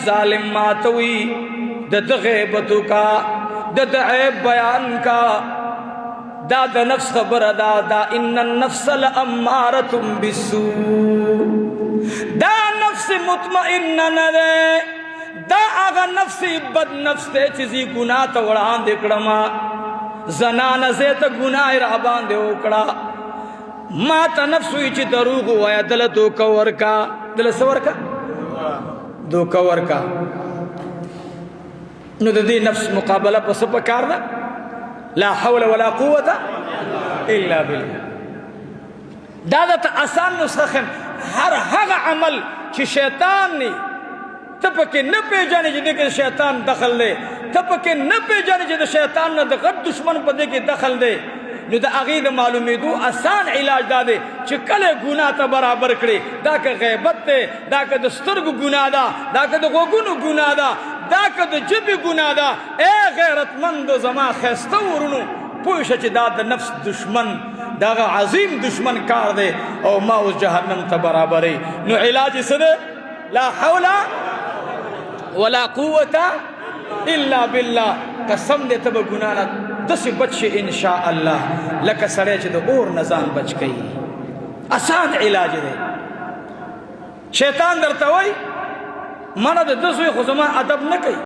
ظالم ماتوی د غیبتو کا د عیب بیان کا دا د نفس خبر دا ان النفس لامارۃ بالسوء دا نفس مطمئن نده دا آغا نفس بد نفس تے چیزی گناہ تا وڑان دکڑما زنان زیتا گناہ رابان دے اکڑا ما تا نفس ہوئی چی دروغ ہوا دل دوکا ورکا دل سور کا دوکا ورکا نو دی نفس مقابلہ پس پکار دا لا حول ولا قوة الا بالله دادا تا آسان نسخن ہر حق عمل چی شیطان نی تپکے نہ پہ جانے جدے کہ شیطان دخل دے تپکے نہ پہ جانے جدے شیطان نہ غد دشمن پدے کے دخل دے جو دا عقید معلومی دو آسان علاج دا دے چکلے گناہ تا برابر کرے دا کہ غیبت دے دا کہ دسترگ گناہ دا کہ غوگن گناہ دا کہ جب گناہ دا اے غیرت مند زمان خیستہ ورنو پوشا چی دا نفس دشمن دا عظیم دشمن کار دے او ما اس جہنم تا برابرے نو علاج سدے لا حول ولا قوة الا بالله قسم دے تب گنانا دس بچ انشاءاللہ لکا سڑے چھ دو اور نظام بچ گئی آسان علاج دے شیطان در توئی مانا دے دسوی خزمان ادب نہ کئی